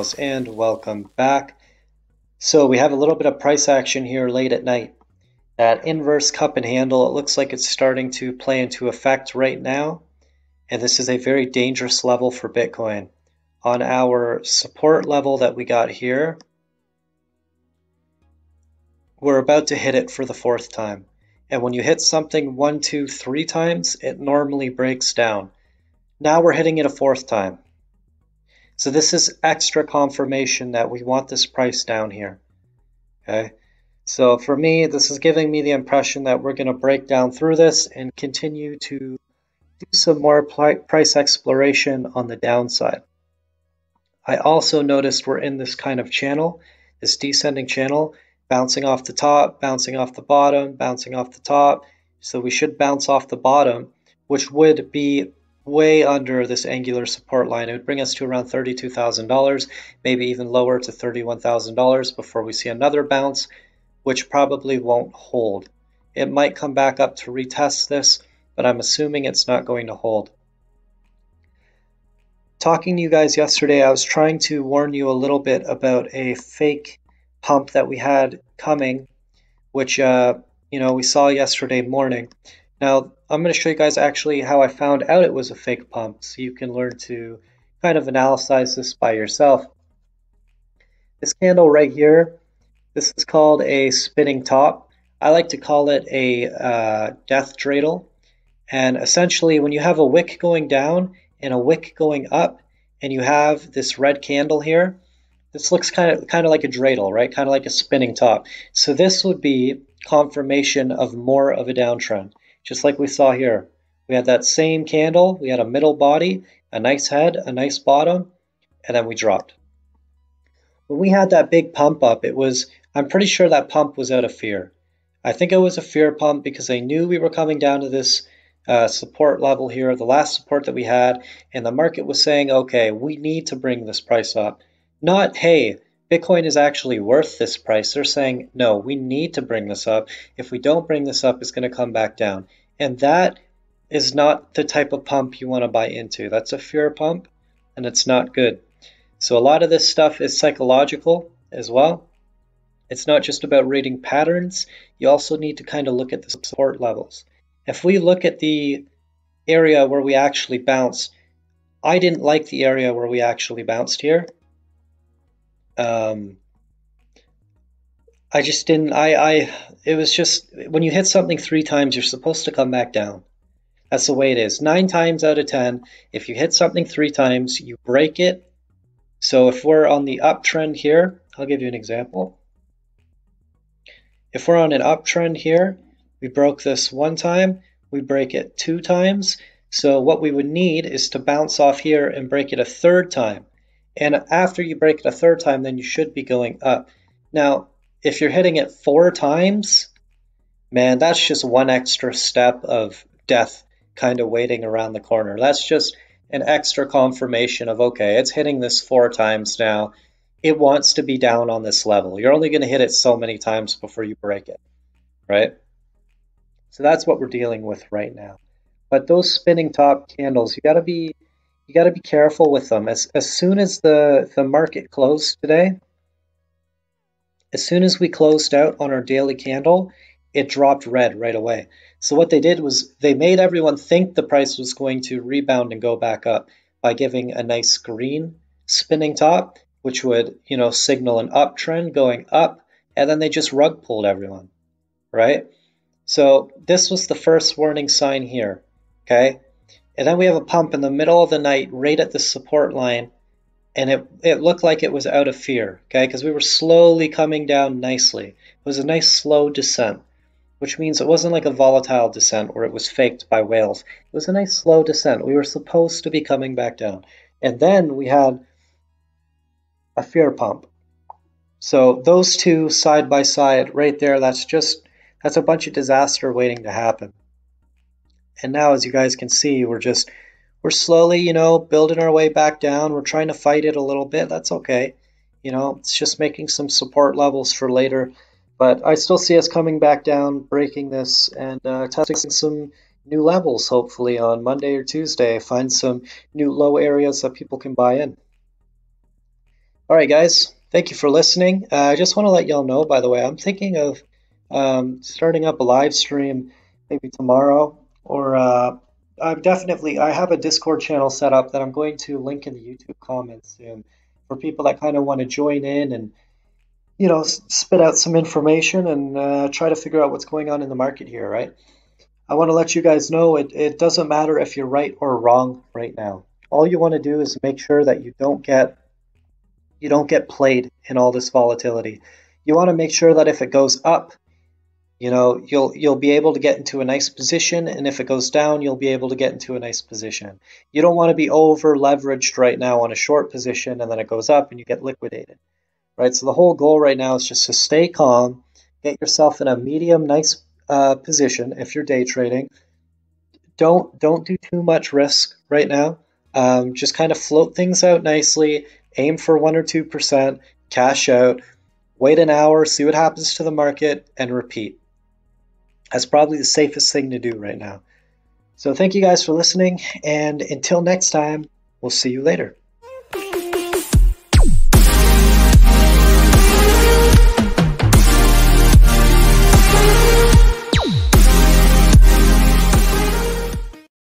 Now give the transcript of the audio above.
gals, and welcome back. So we have a little bit of price action here late at night. That inverse cup and handle, it looks like it's starting to play into effect right now. And this is a very dangerous level for Bitcoin. On our support level that we got here, we're about to hit it for the fourth time. And when you hit something 1, 2, 3 times, it normally breaks down. Now we're hitting it a fourth time. So this is extra confirmation that we want this price down here. Okay. So for me, this is giving me the impression that we're going to break down through this and continue to do some more price exploration on the downside. I also noticed we're in this kind of channel, this descending channel, bouncing off the top, bouncing off the bottom, bouncing off the top. So we should bounce off the bottom, which would be way under this angular support line. It would bring us to around $32,000, maybe even lower to $31,000 before we see another bounce, which probably won't hold. It might come back up to retest this, but I'm assuming it's not going to hold. Talking to you guys yesterday, I was trying to warn you a little bit about a fake pump that we had coming, which we saw yesterday morning. Now, I'm going to show you guys actually how I found out it was a fake pump, so you can learn to kind of analyze this by yourself. This candle right here, this is called a spinning top. I like to call it a death dreidel. And essentially, when you have a wick going down and a wick going up, and you have this red candle here, this looks kind of like a dreidel, right? Kind of like a spinning top. So this would be confirmation of more of a downtrend. Just like we saw here. We had that same candle, we had a middle body, a nice head, a nice bottom, and then we dropped. When we had that big pump up, I'm pretty sure that pump was out of fear. I think it was a fear pump because they knew we were coming down to this support level here, the last support that we had, and the market was saying, okay, we need to bring this price up. Not, hey, Bitcoin is actually worth this price. They're saying, no, we need to bring this up. If we don't bring this up, it's going to come back down. And that is not the type of pump you want to buy into. That's a fear pump, and it's not good. So a lot of this stuff is psychological as well. It's not just about reading patterns. You also need to kind of look at the support levels. If we look at the area where we actually bounced, I didn't like the area where we actually bounced here. I just didn't, it was just, when you hit something 3 times, you're supposed to come back down. That's the way it is. 9 times out of 10, if you hit something 3 times, you break it. So if we're on the uptrend here, I'll give you an example. If we're on an uptrend here, we broke this 1 time, we break it 2 times. So what we would need is to bounce off here and break it a 3rd time. And after you break it a 3rd time, then you should be going up. Now, if you're hitting it 4 times, man, that's just one extra step of death kind of waiting around the corner. That's just an extra confirmation of, okay, it's hitting this 4 times now. It wants to be down on this level. You're only going to hit it so many times before you break it, right? So that's what we're dealing with right now. But those spinning top candles, you got to be careful with them. As soon as the market closed today, as soon as we closed out on our daily candle, it dropped red right away. So what they did was they made everyone think the price was going to rebound and go back up by giving a nice green spinning top, which would, signal an uptrend going up, and then they just rug pulled everyone, right? So this was the first warning sign here, okay? And then we have a pump in the middle of the night right at the support line, and it looked like it was out of fear, okay? Because we were slowly coming down nicely. It was a nice slow descent, which means it wasn't like a volatile descent where it was faked by whales. It was a nice slow descent. We were supposed to be coming back down. And then we had a fear pump. So those two side by side right there, that's a bunch of disaster waiting to happen. And now, as you guys can see, we're slowly, building our way back down. We're trying to fight it a little bit. That's okay. It's just making some support levels for later. But I still see us coming back down, breaking this, and testing some new levels, hopefully, on Monday or Tuesday. Find some new low areas that people can buy in. All right, guys, thank you for listening. I just want to let y'all know, by the way, I'm thinking of starting up a live stream maybe tomorrow, or I have a Discord channel set up that I'm going to link in the YouTube comments soon for people that kind of want to join in and spit out some information and try to figure out what's going on in the market here, right? I want to let you guys know it doesn't matter if you're right or wrong right now. All you want to do is make sure that you don't get played in all this volatility. You want to make sure that if it goes up, you'll be able to get into a nice position, and if it goes down, you'll be able to get into a nice position. You don't want to be over leveraged right now on a short position and then it goes up and you get liquidated, right? So the whole goal right now is just to stay calm, get yourself in a medium nice position if you're day trading. Don't do too much risk right now. Just kind of float things out nicely, aim for 1 or 2%, cash out, wait an hour, see what happens to the market, and repeat. That's probably the safest thing to do right now. So thank you guys for listening, and until next time, we'll see you later.